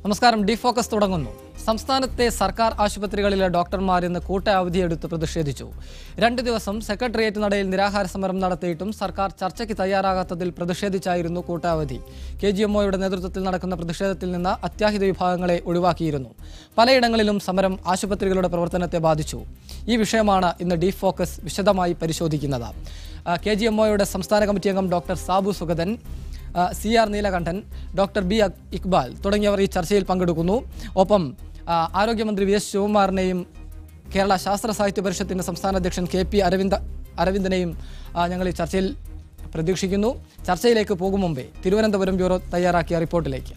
നമസ്കാരം. ഡിഫോക്കസ് തുടങ്ങുന്നു. സംസ്ഥാനത്തെ സർക്കാർ ആശുപത്രികളിലെ ഡോക്ടർമാർ ഇന്ന് കൂട്ട അവധിയെടുത്ത് പ്രതിഷേധിച്ചു. 2 ദിവസം സെക്രട്ടേറിയറ്റ് നടയിൽ നിരാഹാര സമരം നടത്തിയിട്ടും സർക്കാർ ചർച്ചയ്ക്ക് തയ്യാറാകാത്തതിൽ പ്രതിഷേധിച്ചായിരുന്നു കൂട്ടാവധി. KGMOയുടെ നേതൃത്വത്തിൽ നടക്കുന്ന പ്രതിഷേധത്തിൽ നിന്ന് അത്യാഹിത വിഭാഗങ്ങളെ ഒഴിവാക്കിയിരുന്നു. പലയിടങ്ങളിലും സമരം ആശുപത്രികളുടെ പ്രവർത്തനത്തെ ബാധിച്ചു. ഈ വിഷയമാണ് ഇന്ന് ഡിഫോക്കസ് വിശദമായി പരിശോധിക്കുന്നത്. KGMOയുടെ സംസ്ഥാന കമ്മിറ്റി അംഗം doctor Sabu Sugathan, CR Neelakantan, doctor B Iqbal തുടങ്ങിയവർ ഈ ചർച്ചയിൽ പങ്കെടുക്കുന്നു. ഒപ്പം ആരോഗ്യമന്ത്രി VS ശിവകുമാറിനെയും കേരള ശാസ്ത്ര സാഹിത്യ പരിഷത്തിന്റെ സംസ്ഥാന അധ്യക്ഷൻ KP അരവിന്ദനെയും ഞങ്ങൾ ഈ ചർച്ചയിൽ പ്രതീക്ഷിക്കുന്നു. ചർച്ചയിലേക്ക് പോകും മുമ്പേ തിരുവനന്തപുരം ബ്യൂറോ തയ്യാറാക്കിയ റിപ്പോർട്ടിലേക്ക്.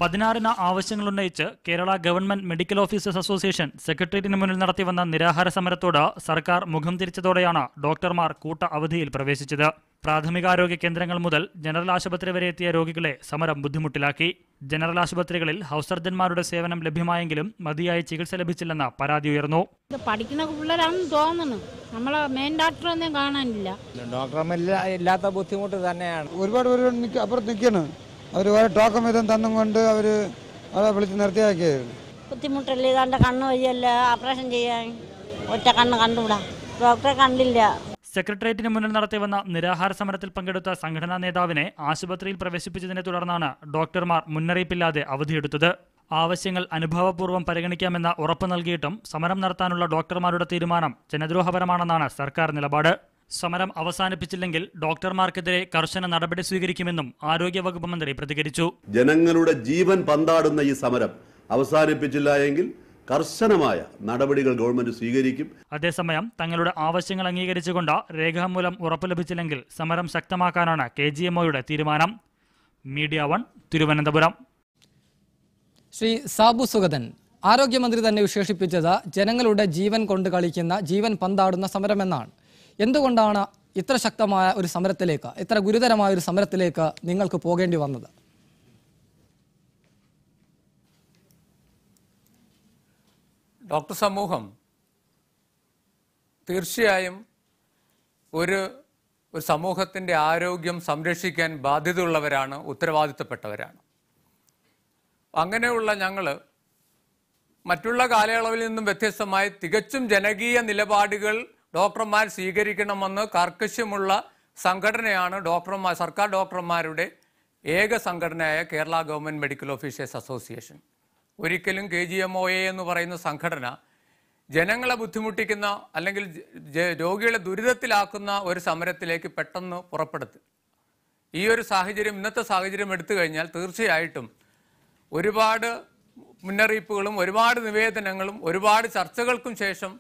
16 ആവശ്യങ്ങളുന്നയിച്ച് Kerala government medical officers association സെക്രട്ടേറിയറ്റിന് മുന്നിൽ നടത്തിവന്ന നിരാഹാര സമരത്തോട് സർക്കാർ മുഖം തിരിച്ചതോടെയാണ് ഡോക്ടർമാർ കൂട്ട അവധിയിൽ പ്രവേശിച്ചത്. പ്രാഥമികാരോഗ്യ കേന്ദ്രങ്ങൾ മുതൽ ജനറൽ ആശുപത്രി വരെ എത്തിയ രോഗികളെ സമരം ബുദ്ധിമുട്ടിലാക്കി. ജനറൽ ആശുപത്രികളിൽ ഹൗസ് സർജന്മാരുടെ സേവനം ലഭ്യമായെങ്കിലും മതിയായ ചികിത്സ ലഭിച്ചില്ലെന്ന പരാതി ഉയർന്നു. പഠിക്കുന്ന പിള്ളേരാണെന്ന് തോന്നുന്നു. നമ്മളെ മെയിൻ ഡോക്ടറൊന്നും കാണാനില്ല. ഡോക്ടർമാരില്ലാത്ത ബുദ്ധിമുട്ട് തന്നെയാണ്. ഒരുപാട് പേര് അപ്പുറത്ത് നിൽക്കണം. അവർ ടോക്കൺ വീതം തന്നും കൊണ്ട് അവരെ വിളിച്ച് നിർത്തിയാക്കിയത്. ബുദ്ധിമുട്ടല്ലേ, ഇതാണ്ട് കണ്ണ് വഴിയല്ല ഓപ്പറേഷൻ ചെയ്യാൻ. ഒറ്റ കണ്ണ് കണ്ടുകൂടാ, ഡോക്ടറെ കണ്ടില്ല. സെക്രട്ടേറിയറ്റിന് മുന്നിൽ നടത്തിവന്ന നിരാഹാര സമരത്തിൽ പങ്കെടുത്ത സംഘടനാ നേതാവിനെ ആശുപത്രിയിൽ പ്രവേശിപ്പിച്ചതിനെ തുടർന്നാണ് ഡോക്ടർമാർ മുന്നറിയിപ്പില്ലാതെ അവധിയെടുത്തത്. ആവശ്യങ്ങൾ അനുഭാവപൂർവ്വം പരിഗണിക്കാമെന്ന ഉറപ്പ് നൽകിയിട്ടും സമരം നടത്താനുള്ള ഡോക്ടർമാരുടെ തീരുമാനം ജനദ്രോഹപരമാണെന്നാണ് സർക്കാർ നിലപാട്. സമരം അവസാനിപ്പിച്ചില്ലെങ്കിൽ ഡോക്ടർമാർക്കെതിരെ കർശന നടപടി സ്വീകരിക്കുമെന്നും ആരോഗ്യവകുപ്പ് മന്ത്രി പ്രതികരിച്ചു. ജനങ്ങളുടെ ജീവൻ പന്താടുന്ന ഈ സമരം അവസാനിപ്പിച്ചില്ല എങ്കിൽ കർശനമായ നടപടികൾ ഗവൺമെന്റ് സ്വീകരിക്കും. അതേസമയം തങ്ങളുടെ ആവശ്യങ്ങൾ അംഗീകരിച്ചുകൊണ്ട് രേഖാമൂലം ഉറപ്പ് ലഭിച്ചില്ലെങ്കിൽ സമരം ശക്തമാക്കാനാണ് KGMOയുടെ തീരുമാനം. മീഡിയ 1 തിരുവനന്തപുരം. ശ്രീ സാബു സുഗതൻ, ആരോഗ്യമന്ത്രി തന്നെ വിശേഷിപ്പിച്ചത് ജനങ്ങളുടെ ജീവൻ കൊണ്ട് കളിക്കുന്ന, ജീവൻ പന്താടുന്ന സമരമെന്നാണ്. എന്തുകൊണ്ടാണ് ഇത്ര ശക്തമായ ഒരു സമരത്തിലേക്ക്, ഇത്ര ഗുരുതരമായ ഒരു സമരത്തിലേക്ക് നിങ്ങൾക്ക് പോകേണ്ടി വന്നത്? ഡോക്ടർ സമൂഹം തീർച്ചയായും ഒരു സമൂഹത്തിൻ്റെ ആരോഗ്യം സംരക്ഷിക്കാൻ ബാധ്യതയുള്ളവരാണ്, ഉത്തരവാദിത്തപ്പെട്ടവരാണ്. അങ്ങനെയുള്ള ഞങ്ങൾ മറ്റുള്ള കാലയളവിൽ നിന്നും വ്യത്യസ്തമായി തികച്ചും ജനകീയ നിലപാടുകൾ ഡോക്ടർമാർ സ്വീകരിക്കണമെന്ന് കർക്കശമുള്ള സംഘടനയാണ് സർക്കാർ ഡോക്ടർമാരുടെ ഏക സംഘടനയായ Kerala government medical officers association. ഒരിക്കലും KGMOA എന്ന് പറയുന്ന സംഘടന ജനങ്ങളെ ബുദ്ധിമുട്ടിക്കുന്ന അല്ലെങ്കിൽ രോഗികളെ ദുരിതത്തിലാക്കുന്ന ഒരു സമരത്തിലേക്ക് പെട്ടെന്ന് പുറപ്പെടുത്തും. ഈ ഒരു സാഹചര്യം, ഇന്നത്തെ സാഹചര്യം എടുത്തു കഴിഞ്ഞാൽ തീർച്ചയായിട്ടും ഒരുപാട് മുന്നറിയിപ്പുകളും ഒരുപാട് നിവേദനങ്ങളും ഒരുപാട് ചർച്ചകൾക്കും ശേഷം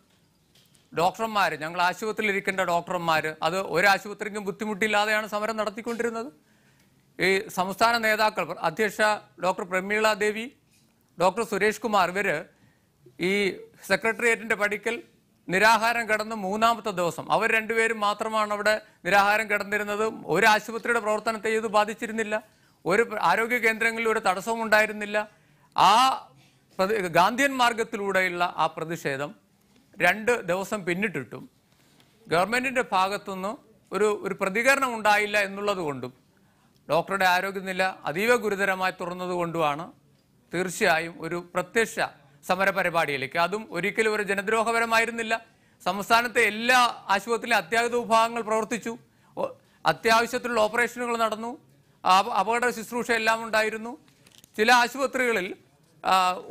ഡോക്ടർമാർ, ഞങ്ങൾ ആശുപത്രിയിൽ ഇരിക്കേണ്ട ഡോക്ടർമാർ, അത് ഒരാശുപത്രിക്കും ബുദ്ധിമുട്ടില്ലാതെയാണ് സമരം നടത്തിക്കൊണ്ടിരുന്നത്. ഈ സംസ്ഥാന നേതാക്കൾ, അധ്യക്ഷ ഡോക്ടർ പ്രമീള ദേവി, ഡോക്ടർ സുരേഷ് കുമാർ, ഇവർ ഈ സെക്രട്ടേറിയറ്റിൻ്റെ പടിക്കൽ നിരാഹാരം കിടന്ന് 3ാമത്തെ ദിവസം അവർ രണ്ടുപേരും മാത്രമാണ് അവിടെ നിരാഹാരം കിടന്നിരുന്നത്. ഒരു ആശുപത്രിയുടെ പ്രവർത്തനത്തെ ഇത് ബാധിച്ചിരുന്നില്ല. ഒരു ആരോഗ്യ കേന്ദ്രങ്ങളിൽ ഒരു തടസ്സവും ഉണ്ടായിരുന്നില്ല. ആ ഗാന്ധിയൻ മാർഗത്തിലൂടെയുള്ള ആ പ്രതിഷേധം 2 ദിവസം പിന്നിട്ടിട്ടും ഗവൺമെൻറ്റിൻ്റെ ഭാഗത്തുനിന്ന് ഒരു പ്രതികരണം ഉണ്ടായില്ല എന്നുള്ളത് കൊണ്ടും ഡോക്ടറുടെ ആരോഗ്യനില അതീവ ഗുരുതരമായി തുറന്നതുകൊണ്ടുമാണ് തീർച്ചയായും ഒരു പ്രത്യക്ഷ സമരപരിപാടിയിലേക്ക്, അതും ഒരിക്കലും ഒരു ജനദ്രോഹപരമായിരുന്നില്ല. സംസ്ഥാനത്തെ എല്ലാ ആശുപത്രിയിലും അത്യാഹിത വിഭാഗങ്ങൾ പ്രവർത്തിച്ചു, അത്യാവശ്യത്തിലുള്ള ഓപ്പറേഷനുകൾ നടന്നു, അപകട ശുശ്രൂഷ എല്ലാം ഉണ്ടായിരുന്നു. ചില ആശുപത്രികളിൽ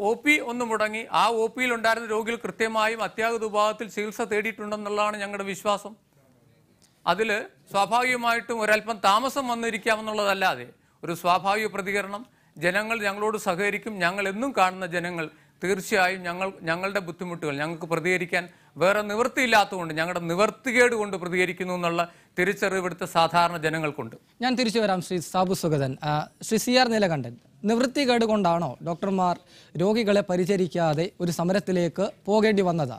OP ഒന്ന് മുടങ്ങി. ആ OPയിൽ ഉണ്ടായിരുന്ന രോഗികൾ കൃത്യമായും അത്യാഹിത വിഭാഗത്തിൽ ചികിത്സ തേടിയിട്ടുണ്ടെന്നുള്ളതാണ് ഞങ്ങളുടെ വിശ്വാസം. അതിൽ സ്വാഭാവികമായിട്ടും ഒരല്പം താമസം വന്നിരിക്കാമെന്നുള്ളതല്ലാതെ ഒരു സ്വാഭാവിക പ്രതികരണം, ജനങ്ങൾ ഞങ്ങളോട് സഹകരിക്കും. ഞങ്ങൾ എന്നും കാണുന്ന ജനങ്ങൾ തീർച്ചയായും ഞങ്ങളുടെ ബുദ്ധിമുട്ടുകൾ ഞങ്ങൾക്ക് പ്രതികരിക്കാൻ വേറെ നിവൃത്തിയില്ലാത്തതുകൊണ്ട്, ഞങ്ങളുടെ നിവർത്തികേട് കൊണ്ട് പ്രതികരിക്കുന്നു എന്നുള്ള തിരിച്ചറിവ് ഇവിടുത്തെ സാധാരണ ജനങ്ങൾക്കുണ്ട്. ഞാൻ തിരിച്ചു വരാം ശ്രീ സാബു സുഗതൻ. ശ്രീ CR നീലകണ്ഠൻ, നിവൃത്തികേട് കൊണ്ടാണോ ഡോക്ടർമാർ രോഗികളെ പരിചരിക്കാതെ ഒരു സമരത്തിലേക്ക് പോകേണ്ടി വന്നത്?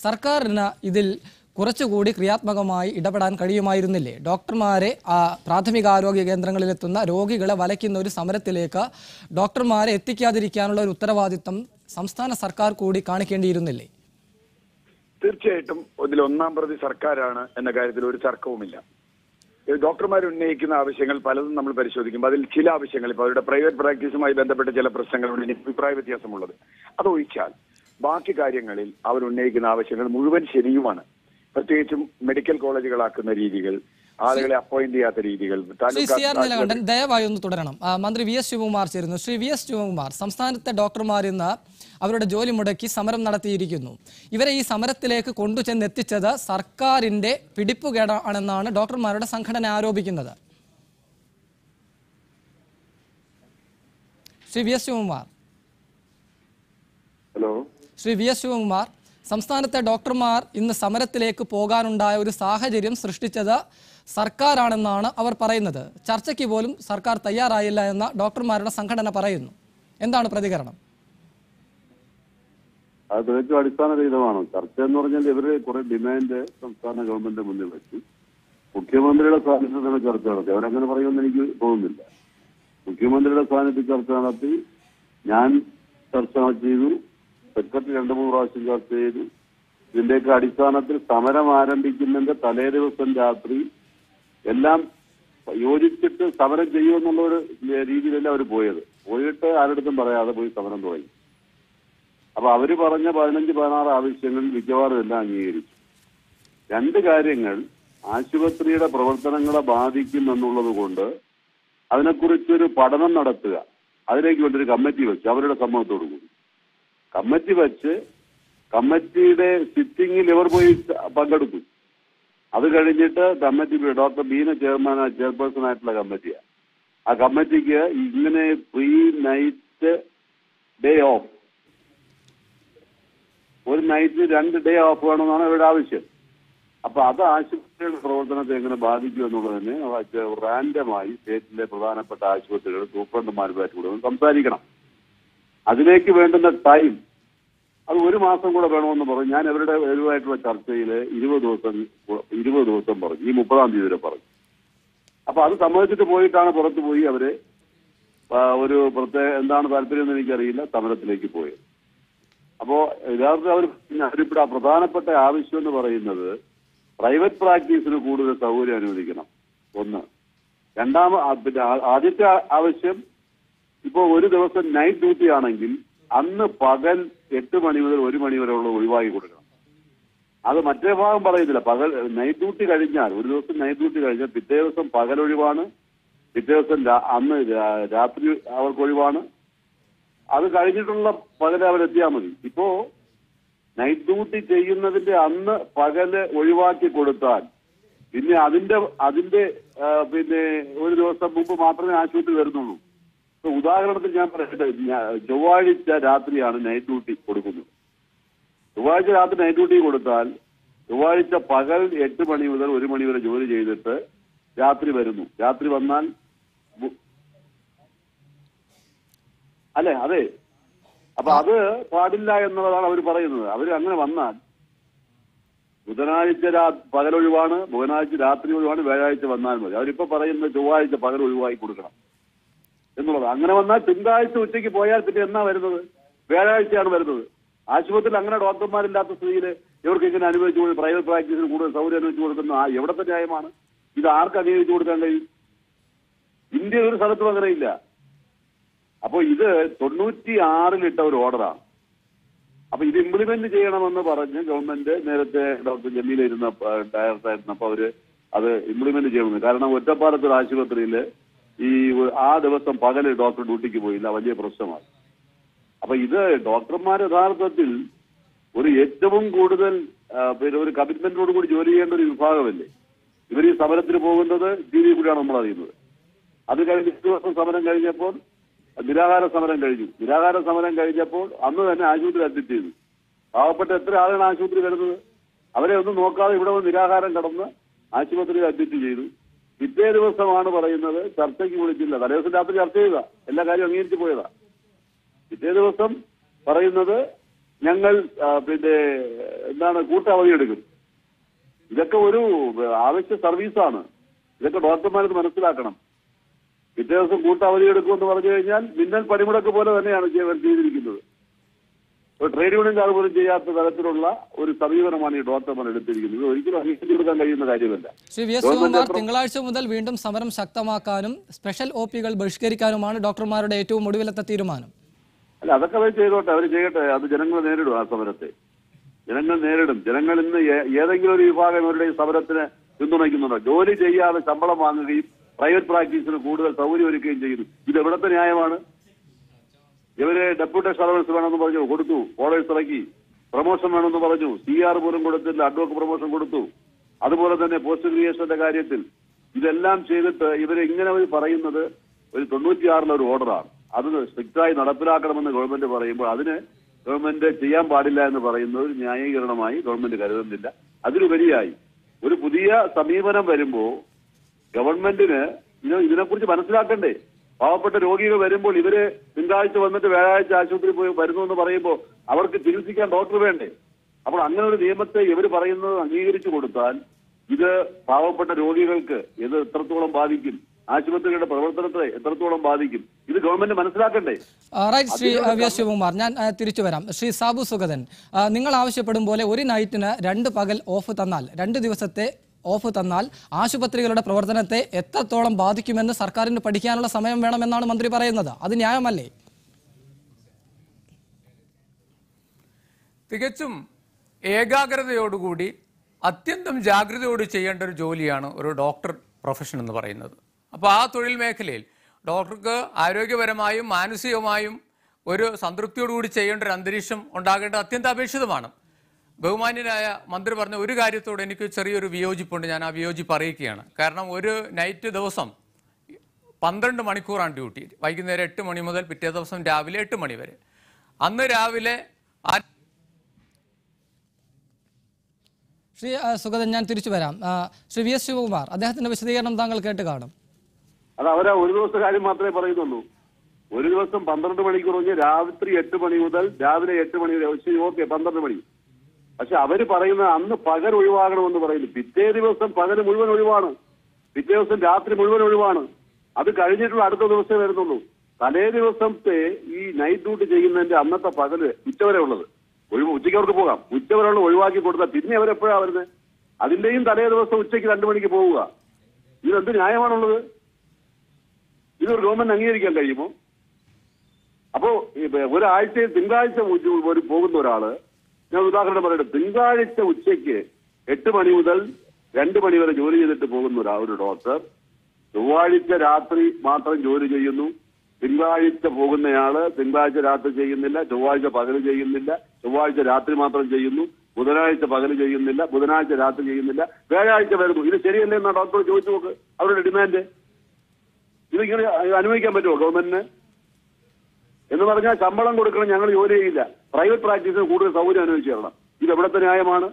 സർക്കാരിന് ഇതിൽ കുറച്ചുകൂടി ക്രിയാത്മകമായി ഇടപെടാൻ കഴിയുമായിരുന്നില്ലേ? ഡോക്ടർമാരെ പ്രാഥമികാരോഗ്യ കേന്ദ്രങ്ങളിലെത്തുന്ന രോഗികളെ വലയ്ക്കുന്ന ഒരു സമരത്തിലേക്ക് ഡോക്ടർമാരെ എത്തിക്കാതിരിക്കാനുള്ള ഒരു ഉത്തരവാദിത്തം സംസ്ഥാന സർക്കാർ കൂടി കാണിക്കേണ്ടിയിരുന്നില്ലേ? തീർച്ചയായിട്ടും ഇതിൽ ഒന്നാം പ്രതി സർക്കാരാണ് എന്ന കാര്യത്തിൽ ഒരു തർക്കവുമില്ല. ഡോക്ടർമാർ ഉന്നയിക്കുന്ന ആവശ്യങ്ങൾ പലതും നമ്മൾ പരിശോധിക്കുമ്പോൾ അതിൽ ചില ആവശ്യങ്ങൾ ഇപ്പോൾ അവരുടെ പ്രൈവറ്റ് പ്രാക്ടീസുമായി ബന്ധപ്പെട്ട ചില പ്രശ്നങ്ങളുണ്ട്, എനിക്ക് അഭിപ്രായ വ്യത്യാസമുള്ളത്. അതൊഴിച്ചാൽ ബാക്കി കാര്യങ്ങളിൽ അവർ ഉന്നയിക്കുന്ന ആവശ്യങ്ങൾ മുഴുവൻ ശരിയുമാണ്. പ്രത്യേകിച്ചും മെഡിക്കൽ കോളേജുകളാക്കുന്ന രീതികൾ, ആളുകളെ അപ്പോയിന്റ് ചെയ്യാത്ത രീതികൾ. ശ്രീ സി ആർ നീലകണ്ഠൻ ദയവായി ഒന്ന് തുടരണം. മന്ത്രി വി എസ് ശിവകുമാർ ചേരുന്നു. ശ്രീ വി എസ് ശിവകുമാർ, സംസ്ഥാനത്തെ ഡോക്ടർമാർ ഇന്ന് അവരുടെ ജോലി മുടക്കി സമരം നടത്തിയിരിക്കുന്നു. ഇവരെ ഈ സമരത്തിലേക്ക് കൊണ്ടുചെന്നെത്തിച്ചത് സർക്കാരിന്റെ പിടിപ്പുകേടാണെന്നാണ് ഡോക്ടർമാരുടെ സംഘടന ആരോപിക്കുന്നത്. Shri V S Sivakumar. Hello. Shri V S Sivakumar, സംസ്ഥാനത്തെ ഡോക്ടർമാർ ഇന്ന് സമരത്തിലേക്ക് പോകാനുണ്ടായ ഒരു സാഹചര്യം സൃഷ്ടിച്ചത് സർക്കാരാണെന്നാണ് അവർ പറയുന്നത്. ചർച്ചയ്ക്ക് പോലും സർക്കാർ തയ്യാറായില്ല എന്ന ഡോക്ടർമാരുടെ സംഘടന പറയുന്നു. എന്താണ് പ്രതികരണം? അത് തികച്ചും അടിസ്ഥാനരഹിതമാണ്. ചർച്ച എന്ന് പറഞ്ഞാൽ ഇവര് കുറെ ഡിമാൻഡ് സംസ്ഥാന ഗവൺമെന്റിന്റെ മുന്നിൽ വെച്ചു. മുഖ്യമന്ത്രിയുടെ സാന്നിധ്യത്തിലാണ് ചർച്ച നടത്തി. അവരങ്ങനെ പറയുമെന്ന് എനിക്ക് തോന്നുന്നില്ല. മുഖ്യമന്ത്രിയുടെ സാന്നിധ്യത്തിൽ ചർച്ച നടത്തി, ഞാൻ ചർച്ച ചെയ്തു, സെക്രട്ടറി 2-3 പ്രാവശ്യം ചർച്ച ചെയ്തു. ഇതിന്റെയൊക്കെ അടിസ്ഥാനത്തിൽ സമരം ആരംഭിക്കുന്നതിന്റെ തലേ ദിവസം രാത്രി എല്ലാം യോജിച്ചിട്ട് സമരം ചെയ്യുമെന്നുള്ള ഒരു രീതിയിലല്ല അവർ പോയിട്ട് ആരുടെടുത്തും പറയാതെ പോയി സമരം തുടങ്ങി. അപ്പൊ അവര് പറഞ്ഞ 15-16 ആവശ്യങ്ങൾ മിക്കവാറും എല്ലാം അംഗീകരിച്ചു. 2 കാര്യങ്ങൾ ആശുപത്രിയുടെ പ്രവർത്തനങ്ങളെ ബാധിക്കുമെന്നുള്ളത് കൊണ്ട് അതിനെക്കുറിച്ചൊരു പഠനം നടത്തുക, അതിലേക്ക് വേണ്ടി ഒരു കമ്മിറ്റി വെച്ച് അവരുടെ സമ്മതത്തോടു കൂടി കമ്മിറ്റി വെച്ച് കമ്മിറ്റിയുടെ സിറ്റിംഗിൽ ഇവർ പോയി പങ്കെടുത്തു. അത് കഴിഞ്ഞിട്ട് കമ്മിറ്റി ഡോക്ടർ ബീന ചെയർപേഴ്സൺ ആയിട്ടുള്ള കമ്മിറ്റിയാണ്. ആ കമ്മിറ്റിക്ക് ഇങ്ങനെ ഫ്രീ നൈറ്റ് ഡേ ഓഫ്, ഒരു നൈറ്റ് 2 ഡേ ഓഫ് വേണമെന്നാണ് അവരുടെ ആവശ്യം. അപ്പൊ അത് ആശുപത്രിയുടെ പ്രവർത്തനത്തെ എങ്ങനെ ബാധിക്കും എന്നുള്ളതിന് റാൻഡമായി സ്റ്റേറ്റിലെ പ്രധാനപ്പെട്ട ആശുപത്രികൾ സൂപ്രണ്ടുമാരുമായിട്ട് കൂടെ സംസാരിക്കണം. അതിലേക്ക് വേണ്ടുന്ന ടൈം അത് 1 മാസം കൂടെ വേണമെന്ന് പറഞ്ഞു. ഞാൻ അവരുടെ ഇവരുമായിട്ടുള്ള ചർച്ചയിൽ 20 ദിവസം പറഞ്ഞു. ഈ 30-ാം തീയതി വരെ പറഞ്ഞു. അപ്പൊ അത് സമ്മതിച്ചിട്ട് പോയിട്ടാണ് പുറത്തു പോയി അവര് ഒരു പ്രത്യേക എന്താണ് താല്പര്യം എന്ന് എനിക്കറിയില്ല സമരത്തിലേക്ക് പോയത്. അപ്പോ യഥാർത്ഥത്തിൽ അവരിവിടെ പ്രധാനപ്പെട്ട ആവശ്യം എന്ന് പറയുന്നത് പ്രൈവറ്റ് പ്രാക്ടീസിന് കൂടുതൽ സൗകര്യം അനുവദിക്കണം. 1. പിന്നെ ആദ്യത്തെ ആവശ്യം, ഇപ്പോ ഒരു ദിവസം നൈറ്റ് ഡ്യൂട്ടി ആണെങ്കിൽ അന്ന് പകൽ 8 മണി മുതൽ 1 മണി വരെ ഉള്ള ഒഴിവാക്കി കൊടുക്കണം. അത് മറ്റേ ഭാഗം പറയുന്നില്ല. പകൽ നൈറ്റ് ഡ്യൂട്ടി കഴിഞ്ഞാൽ, ഒരു ദിവസം നൈറ്റ് ഡ്യൂട്ടി കഴിഞ്ഞാൽ പിറ്റേ ദിവസം പകൽ ഒഴിവാണ്, പിറ്റേ ദിവസം അന്ന് രാത്രി അവർക്ക് ഒഴിവാണ്. അത് കഴിഞ്ഞിട്ടുള്ള പകൽ അവരെത്തിയാൽ മതി. ഇപ്പോ നൈറ്റ് ഡ്യൂട്ടി ചെയ്യുന്നതിന്റെ അന്ന് പകല് ഒഴിവാക്കി കൊടുത്താൽ പിന്നെ അതിന്റെ പിന്നെ ഒരു ദിവസം മുമ്പ് മാത്രമേ ആശുപത്രി വരുന്നുള്ളൂ. ഉദാഹരണത്തിന് ഞാൻ പറയട്ടെ, ചൊവ്വാഴ്ച രാത്രിയാണ് നൈറ്റ് ഡ്യൂട്ടി കൊടുക്കുന്നത്. ചൊവ്വാഴ്ച രാത്രി നൈറ്റ് ഡ്യൂട്ടി കൊടുത്താൽ ചൊവ്വാഴ്ച പകൽ 8 മണി മുതൽ 1 മണി വരെ ജോലി ചെയ്തിട്ട് രാത്രി വരുന്നു. രാത്രി വന്നാൽ അതെ. അപ്പൊ അത് പാടില്ല എന്നുള്ളതാണ് അവർ പറയുന്നത്. അവർ അങ്ങനെ വന്നാൽ ബുധനാഴ്ച പകലൊഴിവാണ്, ബുധനാഴ്ച രാത്രി ഒഴിവാണ്, വ്യാഴാഴ്ച വന്നാൽ മതി. അവരിപ്പോ പറയുന്നത് ചൊവ്വാഴ്ച പകൽ ഒഴിവായി കൊടുക്കണം എന്നുള്ളത്. അങ്ങനെ വന്നാൽ തിങ്കളാഴ്ച ഉച്ചയ്ക്ക് പോയാൽ പിന്നെ എന്നാ വരുന്നത്? വ്യാഴാഴ്ചയാണ് വരുന്നത്. ആശുപത്രിയിൽ അങ്ങനെ ഡോക്ടർമാരില്ലാത്ത സ്ഥിതിയിൽ ഇവർക്ക് ഇങ്ങനെ അനുവദിച്ചു കൊടുക്കും, പ്രൈവറ്റ് പ്രാക്ടീസിന് കൂടുതൽ സൗകര്യം അനുവദിച്ചു കൊടുക്കുന്ന എവിടത്തെ ന്യായമാണ്? ഇത് ആർക്ക് അംഗീകരിച്ചു കൊടുക്കാൻ കഴിയും? ഇന്ത്യയിൽ ഒരു സ്ഥലത്തും അങ്ങനെയില്ല. അപ്പൊ ഇത് 96-ൽ ഒരു ഓർഡറാണ്. അപ്പൊ ഇത് ഇംപ്ലിമെന്റ് ചെയ്യണമെന്ന് പറഞ്ഞ് ഗവൺമെന്റ് നേരത്തെ ഡോക്ടർ ജമീല ഡയറക്ടറായിരുന്നപ്പോ അവര് അത് ഇംപ്ലിമെന്റ് ചെയ്യണമെന്ന്. കാരണം ഒറ്റപ്പാലത്തൊരു ആശുപത്രിയിൽ ആ ദിവസം പകല് ഡോക്ടർ ഡ്യൂട്ടിക്ക് പോയില്ല, വലിയ പ്രശ്നമായി. അപ്പൊ ഇത് ഡോക്ടർമാർ യഥാർത്ഥത്തിൽ ഒരു ഏറ്റവും കൂടുതൽ പിന്നെ ഒരു കമ്മിറ്റ്മെന്റോട് കൂടി ജോലി ചെയ്യേണ്ട ഒരു വിഭാഗമല്ലേ. ഇവർ ഈ സമരത്തിന് പോകുന്നത് ടി വി കൂടിയാണ് നമ്മൾ അറിയുന്നത്. അത് കഴിഞ്ഞ് 2 ദിവസം സമരം കഴിഞ്ഞപ്പോൾ നിരാഹാര സമരം കഴിഞ്ഞു. നിരാഹാര സമരം കഴിഞ്ഞപ്പോൾ അന്ന് തന്നെ ആശുപത്രി അഡ്മിറ്റ് ചെയ്തു. പാവപ്പെട്ട എത്ര ആളാണ് ആശുപത്രി വരുന്നത്? അവരെ ഒന്നും നോക്കാതെ ഇവിടെ നിരാഹാരം കടന്ന് ആശുപത്രിയിൽ അഡ്മിറ്റ് ചെയ്തു. പിറ്റേ ദിവസമാണ് പറയുന്നത് ചർച്ചയ്ക്ക് വിളിച്ചില്ല. തലേദിവസം രാത്രി ചർച്ച ചെയ്താ എല്ലാ കാര്യം അംഗീകരിച്ച് പോയതാ. പിറ്റേ ദിവസം പറയുന്നത് ഞങ്ങൾ പിന്നെ കൂട്ടവധി എടുക്കും. ഇതൊക്കെ ഒരു ആവശ്യ സർവീസാണ്. ഇതൊക്കെ ഡോക്ടർമാരത് മനസ്സിലാക്കണം. പിറ്റേ ദിവസം കൂട്ടവധി എടുക്കുമെന്ന് പറഞ്ഞു കഴിഞ്ഞാൽ മിന്നൽ പണിമുടക്ക് പോലെ തന്നെയാണ് ചെയ്തിരിക്കുന്നത്. ഒരു ട്രേഡ് യൂണിയൻകാർ പോലും ചെയ്യാത്ത തരത്തിലുള്ള ഒരു സമീപനമാണ് ഈ ഡോക്ടർമാർ എടുത്തിരിക്കുന്നത്. ഒരിക്കലും അംഗീകരിച്ചു കൊടുക്കാൻ കഴിയുന്ന കാര്യമല്ല. ശ്രീ വി എസ് ശിവകുമാർ, തിങ്കളാഴ്ച മുതൽ വീണ്ടും സമരം ശക്തമാക്കാനും സ്പെഷ്യൽ OP-കൾ ബഹിഷ്കരിക്കാനുമാണ് ഡോക്ടർമാരുടെ ഏറ്റവും ഒടുവിലത്തെ തീരുമാനം. അല്ല, അതൊക്കെ അവർ ചെയ്തോട്ടെ, അവർ ചെയ്യട്ടെ. അത് ജനങ്ങൾ നേരിടും. ആ സമരത്തെ ജനങ്ങൾ നേരിടും. ജനങ്ങൾ ഇന്ന് ഏതെങ്കിലും ഒരു വിഭാഗം അവരുടെ ഈ സമരത്തിന് പിന്തുണയ്ക്കുന്നുണ്ടോ? ജോലി ചെയ്യാതെ ശമ്പളം വാങ്ങുകയും പ്രൈവറ്റ് പ്രാക്ടീസിന് കൂടുതൽ സൗകര്യം ഒരുക്കുകയും ചെയ്യുന്നു. ഇത് എവിടത്തെ ന്യായമാണ്? ഇവര് ഡെപ്യൂട്ടേഷൻ അലവൻസ് വേണമെന്ന് പറഞ്ഞു, കൊടുത്തു. ഓർഡേഴ്സ് ഇറക്കി. പ്രൊമോഷൻ വേണമെന്ന് പറഞ്ഞു, CR പോലും കൊടുത്തില്ല. അഡ്വോക്ക് പ്രൊമോഷൻ കൊടുത്തു. അതുപോലെ തന്നെ പോസ്റ്റ് ഗ്രാജുവേഷന്റെ കാര്യത്തിൽ ഇതെല്ലാം ചെയ്തിട്ട് ഇവര് ഇങ്ങനെ പറയുന്നത് ഒരു 96 ഒരു ഓർഡറാണ്. അത് സ്ട്രിക്റ്റായി നടപ്പിലാക്കണമെന്ന് ഗവൺമെന്റ് പറയുമ്പോൾ അതിന് ഗവൺമെന്റ് ചെയ്യാൻ പാടില്ല എന്ന് പറയുന്നത് ഒരു ന്യായീകരണമായി ഗവൺമെന്റ് കരുതുന്നില്ല. അതിലുപരിയായി ഒരു പുതിയ സമീപനം വരുമ്പോൾ ഗവൺമെന്റിന് ഇതിനെക്കുറിച്ച് മനസ്സിലാക്കണ്ടേ? പാവപ്പെട്ട രോഗികൾ വരുമ്പോൾ ഇവര് തിങ്കളാഴ്ച വന്നിട്ട് വ്യാഴാഴ്ച ആശുപത്രിയിൽ പോയി വരുന്നു എന്ന് പറയുമ്പോൾ അവർക്ക് ചികിത്സിക്കാൻ ഡോക്ടർ വേണ്ടേ? അപ്പോൾ അങ്ങനെ ഒരു നിയമത്തെ ഇവർ പറയുന്നത് അംഗീകരിച്ചു കൊടുത്താൽ ഇത് പാവപ്പെട്ട രോഗികൾക്ക് ഇത് എത്രത്തോളം ബാധിക്കും, ആശുപത്രികളുടെ പ്രവർത്തനത്തെ എത്രത്തോളം ബാധിക്കും, ഇത് ഗവൺമെന്റ് മനസ്സിലാക്കണ്ടേ? Right. Shri V S Sivakumar, ഞാൻ തിരിച്ചു വരാം. ശ്രീ സാബു സുഗതൻ, നിങ്ങൾ ആവശ്യപ്പെടും പോലെ ഒരു നൈറ്റിന് 2 പകൽ ഓഫ് തന്നാൽ, 2 ദിവസത്തെ ഓഫ് തന്നാൽ ആശുപത്രികളുടെ പ്രവർത്തനത്തെ എത്രത്തോളം ബാധിക്കുമെന്ന് സർക്കാരിന് പഠിക്കാനുള്ള സമയം വേണമെന്നാണ് മന്ത്രി പറയുന്നത്. അത് ന്യായമല്ലേ? തികച്ചും ഏകാഗ്രതയോടുകൂടി അത്യന്തം ജാഗ്രതയോട് ചെയ്യേണ്ട ഒരു ജോലിയാണ് ഒരു ഡോക്ടർ പ്രൊഫഷൻ എന്ന് പറയുന്നത്. അപ്പോൾ ആ തൊഴിൽ മേഖലയിൽ ഡോക്ടർക്ക് ആരോഗ്യപരമായും മാനസികമായും ഒരു സംതൃപ്തിയോടുകൂടി ചെയ്യേണ്ട ഒരു അന്തരീക്ഷം ഉണ്ടാകേണ്ടത് അത്യന്താപേക്ഷിതമാണ്. ബഹുമാന്യനായ മന്ത്രി പറഞ്ഞ ഒരു കാര്യത്തോട് എനിക്ക് ചെറിയൊരു വിയോജിപ്പുണ്ട്. ഞാൻ ആ വിയോജിപ്പ് അറിയിക്കുകയാണ്. കാരണം ഒരു നൈറ്റ് ദിവസം 12 മണിക്കൂറാണ് ഡ്യൂട്ടി. വൈകുന്നേരം 8 മണി മുതൽ പിറ്റേ ദിവസം രാവിലെ 8 മണി വരെ. അന്ന് രാവിലെ ശ്രീ സുഗതൻ, ഞാൻ തിരിച്ചു വരാം. ശ്രീ വി എസ് ശിവകുമാർ, അദ്ദേഹത്തിന്റെ വിശദീകരണം താങ്കൾ കേട്ട് കാണും. അത് അവരാ ഒരു ദിവസത്തെ കാര്യം മാത്രമേ പറയുന്നുള്ളൂ. ഒരു ദിവസം 12 മണിക്കൂർ കഴിഞ്ഞ് രാത്രി 8 മണി മുതൽ രാവിലെ 8 മണി വരെ. ഓക്കെ, 12 മണി. പക്ഷെ അവര് പറയുന്നത് അന്ന് പകൽ ഒഴിവാകണമെന്ന് പറയുന്നു. പിറ്റേ ദിവസം പകൽ മുഴുവൻ ഒഴിവാണ്, പിറ്റേ ദിവസം രാത്രി മുഴുവൻ ഒഴിവാണ്. അത് കഴിഞ്ഞിട്ടുള്ള അടുത്ത ദിവസമേ വരുന്നുള്ളൂ. തലേ ദിവസത്തെ ഈ നൈറ്റ് ഡ്യൂട്ടി ചെയ്യുന്നതിന്റെ അന്നത്തെ പകല് ഉച്ചവരെ ഉള്ളത് ഉച്ചയ്ക്ക് അവർക്ക് പോകാം. ഉച്ചവരെയുള്ള ഒഴിവാക്കി കൊടുത്താൽ പിന്നെ അവരെപ്പോഴാണ് വരുന്നത്? അതിന്റെയും തലേ ദിവസം ഉച്ചയ്ക്ക് 2 മണിക്ക് പോവുക. ഇതെന്ത് ന്യായമാണുള്ളത്? ഇതൊരു ഗവൺമെന്റ് അംഗീകരിക്കാൻ കഴിയുമോ? അപ്പോ ഒരാഴ്ചയിൽ തിങ്കളാഴ്ച പോകുന്ന ഒരാള്, ഞാൻ ഉദാഹരണം പറയട്ടെ, തിങ്കളാഴ്ച ഉച്ചയ്ക്ക് 8 മണി മുതൽ 2 മണി വരെ ജോലി ചെയ്തിട്ട് പോകുന്ന ഒരു ഡോക്ടർ ചൊവ്വാഴ്ച രാത്രി മാത്രം ജോലി ചെയ്യുന്നു. തിങ്കളാഴ്ച പോകുന്നയാള് തിങ്കളാഴ്ച രാത്രി ചെയ്യുന്നില്ല, ചൊവ്വാഴ്ച പകല് ചെയ്യുന്നില്ല, ചൊവ്വാഴ്ച രാത്രി മാത്രം ചെയ്യുന്നു, ബുധനാഴ്ച പകല് ചെയ്യുന്നില്ല, ബുധനാഴ്ച രാത്രി ചെയ്യുന്നില്ല, വ്യാഴാഴ്ച വരുന്നു. ഇത് ശരിയല്ലേ എന്നാ ഡോക്ടർ ചോദിച്ചു നോക്ക്. അവരുടെ ഡിമാൻഡ് ഇതിങ്ങനെ അനുവദിക്കാൻ പറ്റുമോ ഗവൺമെന്റിന്? എന്ന് പറഞ്ഞാൽ ശമ്പളം കൊടുക്കണം, ഞങ്ങൾ ജോലി ചെയ്യില്ല, പ്രൈവറ്റ് പ്രാക്ടീസിന് കൂടുതൽ സൗകര്യം അനുവദിച്ചു തരണം. ഇത് എവിടത്തെ ന്യായമാണ്?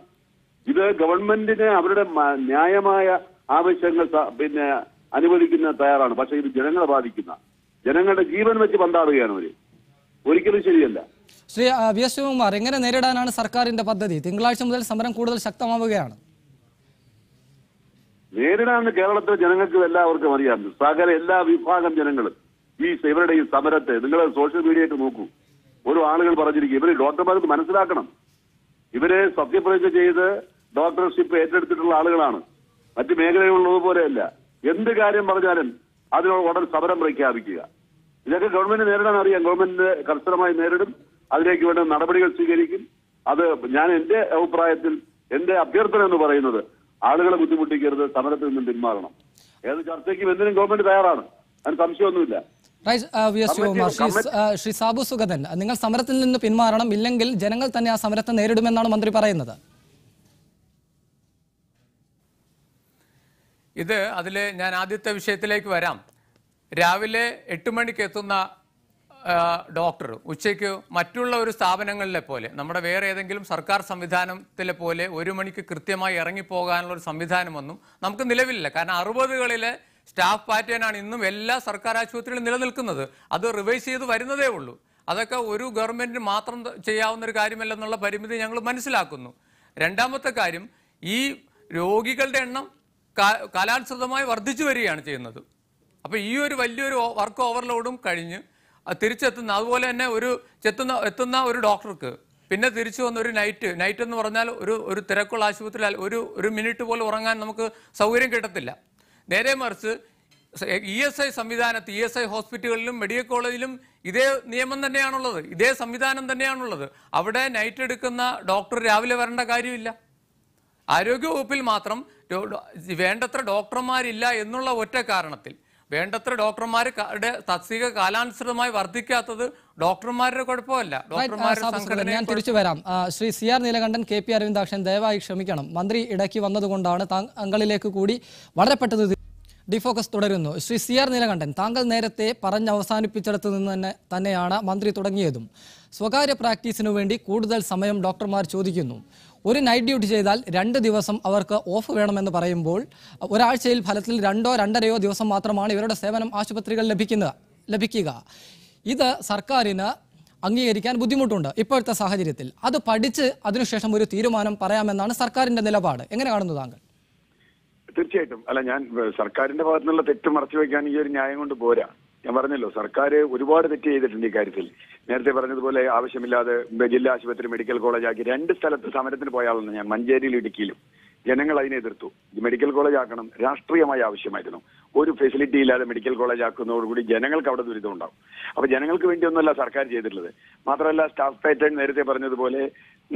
ഇത് ഗവൺമെന്റിന് അവരുടെ ന്യായമായ ആവശ്യങ്ങൾ അനുവദിക്കുന്ന തയ്യാറാണ്. പക്ഷെ ഇത് ജനങ്ങളെ ബാധിക്കുന്ന, ജനങ്ങളുടെ ജീവൻ വെച്ച് പന്താടുകയാണ് അവര്. ഒരിക്കലും ശരിയല്ല. ശ്രീ വി എസ് ശിവകുമാർ, എങ്ങനെ നേരിടാനാണ് സർക്കാരിന്റെ പദ്ധതി? തിങ്കളാഴ്ച മുതൽ സമരം കൂടുതൽ ശക്തമാവുകയാണ്. നേരിടാമെന്ന് കേരളത്തിലെ ജനങ്ങൾക്ക് എല്ലാവർക്കും അറിയാം. സകല എല്ലാ വിഭാഗം ജനങ്ങളും ഇവരുടെ ഈ സമരത്തെ നിങ്ങൾ സോഷ്യൽ മീഡിയയിട്ട് നോക്കൂ. ഓരോ ആളുകൾ പറഞ്ഞിരിക്കും, ഇവര് ഡോക്ടർമാർക്ക് മനസ്സിലാക്കണം, ഇവരെ സത്യപ്രതിജ്ഞ ചെയ്ത് ഡോക്ടർഷിപ്പ് ഏറ്റെടുത്തിട്ടുള്ള ആളുകളാണ്. മറ്റു മേഖലകളിലുള്ളതുപോലെയല്ല. എന്ത് കാര്യം പറഞ്ഞാലും അതിനോട് ഉടൻ സമരം പ്രഖ്യാപിക്കുക. ഇതൊക്കെ ഗവൺമെന്റ് നേരിടാൻ അറിയാം. ഗവൺമെന്റ് കർശനമായി നേരിടും, അതിലേക്ക് വേണ്ട നടപടികൾ സ്വീകരിക്കും. അത് ഞാൻ എന്റെ അഭിപ്രായത്തിൽ എന്റെ അഭ്യർത്ഥന എന്ന് പറയുന്നത് ആളുകളെ ബുദ്ധിമുട്ടിക്കരുത്, സമരത്തിൽ നിന്നും പിന്മാറണം. ഏത് ചർച്ചയ്ക്കും എന്തിനും ഗവൺമെന്റ് തയ്യാറാണ്, അതിന് സംശയമൊന്നുമില്ല. ശ്രീ സാബു സുഗതൻ, നിങ്ങൾ സമരത്തിൽ നിന്ന് പിന്മാറണം, ഇല്ലെങ്കിൽ ജനങ്ങൾ തന്നെ ആ സമരത്തെ നേരിടുമെന്നാണ് മന്ത്രി പറയുന്നത്. അതിൽ ഞാൻ ആദ്യത്തെ വിഷയത്തിലേക്ക് വരാം. രാവിലെ 8 മണിക്ക് എത്തുന്ന ഡോക്ടർ ഉച്ചയ്ക്ക് മറ്റുള്ള ഒരു സ്ഥാപനങ്ങളിലെ പോലെ, നമ്മുടെ വേറെ ഏതെങ്കിലും സർക്കാർ സംവിധാനത്തിലെ പോലെ 1 മണിക്ക് കൃത്യമായി ഇറങ്ങിപ്പോകാനുള്ള ഒരു സംവിധാനമൊന്നും നമുക്ക് നിലവിലില്ല. കാരണം 60കളിലെ സ്റ്റാഫ് പാറ്റേണാണ് ഇന്നും എല്ലാ സർക്കാർ ആശുപത്രികളിലും നിലനിൽക്കുന്നത്. അത് റിവൈസ് ചെയ്ത് വരുന്നതേ ഉള്ളൂ. അതൊക്കെ ഒരു ഗവൺമെന്റിന് മാത്രം ചെയ്യാവുന്ന ഒരു കാര്യമല്ലെന്നുള്ള പരിമിതി ഞങ്ങൾ മനസ്സിലാക്കുന്നു. രണ്ടാമത്തെ കാര്യം, ഈ രോഗികളുടെ എണ്ണം കാലാനുസൃതമായി വർദ്ധിച്ചു വരികയാണ് ചെയ്യുന്നത്. അപ്പോൾ ഈ ഒരു വലിയൊരു വർക്ക് ഓവർലോഡും കഴിഞ്ഞ് തിരിച്ചെത്തുന്ന, അതുപോലെ തന്നെ എത്തുന്ന ഒരു ഡോക്ടർക്ക് പിന്നെ തിരിച്ചു വന്ന ഒരു നൈറ്റ് എന്ന് പറഞ്ഞാൽ ഒരു തിരക്കുള്ള ആശുപത്രിയിൽ ഒരു മിനിറ്റ് പോലും ഉറങ്ങാൻ നമുക്ക് സൗകര്യം കിട്ടത്തില്ല. നേരെ മറിച്ച് ESI സംവിധാനത്ത് ESI ഹോസ്പിറ്റലുകളിലും മെഡിക്കൽ കോളേജിലും ഇതേ നിയമം തന്നെയാണുള്ളത്, ഇതേ സംവിധാനം തന്നെയാണുള്ളത്. അവിടെ നൈറ്റ് എടുക്കുന്ന ഡോക്ടർ രാവിലെ വരേണ്ട കാര്യമില്ല. ആരോഗ്യവകുപ്പിൽ മാത്രം വേണ്ടത്ര ഡോക്ടർമാരില്ല എന്നുള്ള ഒറ്റ കാരണത്തിൽ, വേണ്ടത്ര ഡോക്ടർമാരുടെ തസ്തിക കാലാനുസൃതമായി വർദ്ധിക്കാത്തത് ഡോക്ടർമാരുടെ കുഴപ്പമല്ല. ഞാൻ തിരിച്ചു വരാം. ശ്രീ CR നീലകണ്ഠൻ, KP അരവിന്ദാക്ഷൻ, ദയവായി ക്ഷമിക്കണം, മന്ത്രി ഇടയ്ക്ക് വന്നതുകൊണ്ടാണ് താങ്കളിലേക്ക് കൂടി വളരെ പെട്ടെന്ന് ഡിഫോക്കസ് തുടരുന്നു. ശ്രീ CR നീലകണ്ഠൻ, താങ്കൾ നേരത്തെ അവസാനിപ്പിച്ചിടത്ത് നിന്ന് തന്നെയാണ് മന്ത്രി തുടങ്ങിയതും. സ്വകാര്യ പ്രാക്ടീസിനു വേണ്ടി കൂടുതൽ സമയം ഡോക്ടർമാർ ചോദിക്കുന്നു. ഒരു നൈറ്റ് ഡ്യൂട്ടി ചെയ്താൽ 2 ദിവസം അവർക്ക് ഓഫ് വേണമെന്ന് പറയുമ്പോൾ ഒരാഴ്ചയിൽ ഫലത്തിൽ 2-2.5 ദിവസം മാത്രമാണ് ഇവരുടെ സേവനം ആശുപത്രികൾ ലഭിക്കുക. ഇത് സർക്കാരിന് അംഗീകരിക്കാൻ ബുദ്ധിമുട്ടുണ്ട് ഇപ്പോഴത്തെ സാഹചര്യത്തിൽ. അത് പഠിച്ച് അതിനുശേഷം ഒരു തീരുമാനം പറയാമെന്നാണ് സർക്കാരിന്റെ നിലപാട്. എങ്ങനെ കാണുന്നു താങ്കൾ? തീർച്ചയായിട്ടും അല്ല, ഞാൻ സർക്കാരിന്റെ ഭാഗത്തുനിന്നുള്ള തെറ്റ് മറച്ചു വയ്ക്കാൻ ഈ ഒരു ന്യായം കൊണ്ട് പോരാ. ഞാൻ പറഞ്ഞല്ലോ, സർക്കാർ ഒരുപാട് തെറ്റ് ചെയ്തിട്ടുണ്ട് ഈ കാര്യത്തിൽ. നേരത്തെ പറഞ്ഞതുപോലെ ആവശ്യമില്ലാതെ ജില്ലാ ആശുപത്രി മെഡിക്കൽ കോളേജാക്കി 2 സ്ഥലത്ത് സമരത്തിന് പോയ ആളാണ് ഞാൻ, മഞ്ചേരിയിലും ഇടുക്കിയിലും. ജനങ്ങൾ അതിനെ എതിർത്തു. മെഡിക്കൽ കോളേജ് ആക്കണം, രാഷ്ട്രീയമായ ആവശ്യമായിരുന്നു. ഒരു ഫെസിലിറ്റി ഇല്ലാതെ മെഡിക്കൽ കോളേജ് ആക്കുന്നതോടുകൂടി ജനങ്ങൾക്ക് അവിടെ ദുരിതം ഉണ്ടാവും. അപ്പൊ ജനങ്ങൾക്ക് വേണ്ടിയൊന്നുമല്ല സർക്കാർ ചെയ്തിട്ടുള്ളത്. മാത്രമല്ല, സ്റ്റാഫ് പാറ്റേൺ നേരത്തെ പറഞ്ഞതുപോലെ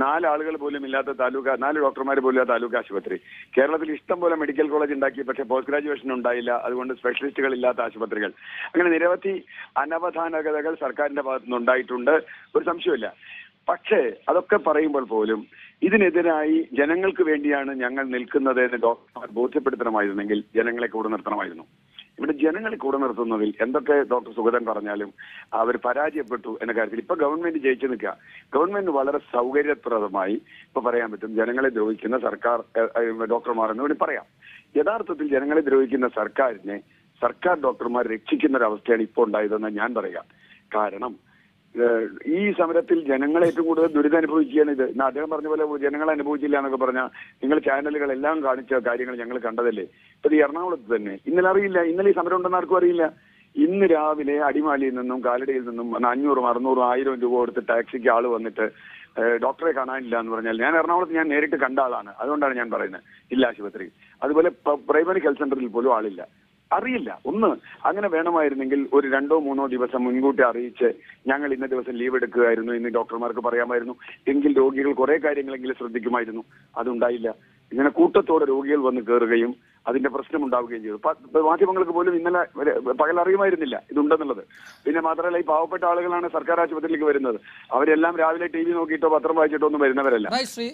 4 ആളുകൾ പോലും ഇല്ലാത്ത 4 ഡോക്ടർമാർ പോലും ഇല്ലാത്ത താലൂക്ക് ആശുപത്രി. കേരളത്തിൽ ഇഷ്ടം പോലെ മെഡിക്കൽ കോളേജ് ഉണ്ടാക്കി, പക്ഷേ പോസ്റ്റ് ഗ്രാജുവേഷൻ ഉണ്ടായില്ല. അതുകൊണ്ട് സ്പെഷ്യലിസ്റ്റുകൾ ഇല്ലാത്ത ആശുപത്രികൾ. അങ്ങനെ നിരവധി അനവധാനകതകൾ സർക്കാരിന്റെ ഭാഗത്തുനിന്ന് ഉണ്ടായിട്ടുണ്ട്, ഒരു സംശയമില്ല. പക്ഷേ അതൊക്കെ പറയുമ്പോൾ പോലും ഇതിനെതിരായി ജനങ്ങൾക്ക് വേണ്ടിയാണ് ഞങ്ങൾ നിൽക്കുന്നത് എന്ന് ഡോക്ടർമാർ ബോധ്യപ്പെടുത്തണമായിരുന്നെങ്കിൽ ജനങ്ങളെ കൂടെ നിർത്തണമായിരുന്നു. ഇവിടെ ജനങ്ങളെ കൂടെ നിർത്തുന്നതിൽ എന്തൊക്കെ ഡോക്ടർ സുഗതൻ പറഞ്ഞാലും അവർ പരാജയപ്പെട്ടു എന്ന കാര്യത്തിൽ ഇപ്പൊ ഗവൺമെന്റ് ജയിച്ചു നിൽക്കുക. ഗവൺമെന്റ് വളരെ സൗകര്യപ്രദമായി ഇപ്പൊ പറയാൻ പറ്റും ജനങ്ങളെ ദ്രോഹിക്കുന്ന സർക്കാർ ഡോക്ടർമാരെന്ന് വേണ്ടി പറയാം. യഥാർത്ഥത്തിൽ ജനങ്ങളെ ദ്രോഹിക്കുന്ന സർക്കാരിനെ സർക്കാർ ഡോക്ടർമാർ രക്ഷിക്കുന്ന ഒരു അവസ്ഥയാണ് ഇപ്പോൾ ഉണ്ടായതെന്ന് ഞാൻ പറയാം. കാരണം ഈ സമരത്തിൽ ജനങ്ങൾ ഏറ്റവും കൂടുതൽ ദുരിതം അനുഭവിക്കുകയാണ്. ഇത് അദ്ദേഹം പറഞ്ഞ പോലെ ജനങ്ങൾ അനുഭവിച്ചില്ല എന്നൊക്കെ പറഞ്ഞാൽ നിങ്ങൾ ചാനലുകളെല്ലാം കാണിച്ച കാര്യങ്ങൾ ഞങ്ങൾ കണ്ടതല്ലേ. ഇപ്പൊ ഈ എറണാകുളത്ത് തന്നെ ഇന്നലെ അറിയില്ല, ഇന്നലെ ഈ സമരം ഉണ്ടെന്ന് ആർക്കും അറിയില്ല. ഇന്ന് രാവിലെ അടിമാലിയിൽ നിന്നും കാലടിയിൽ നിന്നും 500, 600, 1000 രൂപ കൊടുത്ത് ടാക്സിക്ക് ആള് വന്നിട്ട് ഡോക്ടറെ കാണാനില്ല എന്ന് പറഞ്ഞാൽ, ഞാൻ എറണാകുളത്ത് ഞാൻ നേരിട്ട് കണ്ട ആളാണ്, അതുകൊണ്ടാണ് ഞാൻ പറയുന്നത്. ജില്ലാ ആശുപത്രി അതുപോലെ പ്രൈമറി ഹെൽത്ത് സെന്ററിൽ പോലും ആളില്ല. അറിയില്ല. അങ്ങനെ വേണമായിരുന്നെങ്കിൽ ഒരു 2-3 ദിവസം മുൻകൂട്ടി അറിയിച്ച് ഞങ്ങൾ ഇന്ന ദിവസം ലീവ് എടുക്കുകയായിരുന്നു എന്ന് ഡോക്ടർമാർക്ക് പറയാമായിരുന്നു. എങ്കിൽ രോഗികൾ കുറെ കാര്യങ്ങളെങ്കിലും ശ്രദ്ധിക്കുമായിരുന്നു. അതുണ്ടായില്ല. ഇങ്ങനെ കൂട്ടത്തോടെ രോഗികൾ വന്ന് കയറുകയും അതിന്റെ പ്രശ്നം ഉണ്ടാവുകയും ചെയ്തു. മാധ്യമങ്ങൾക്ക് പോലും ഇന്നലെ പകൽ അറിയുമായിരുന്നില്ല ഇതുണ്ടെന്നുള്ളത്. പിന്നെ മാത്രമല്ല, ഈ പാവപ്പെട്ട ആളുകളാണ് സർക്കാർ ആശുപത്രിയിലേക്ക് വരുന്നത്. അവരെല്ലാം രാവിലെ TV നോക്കിയിട്ടോ പത്രം വായിച്ചിട്ടോ ഒന്നും വരുന്നവരല്ല. ശ്രീ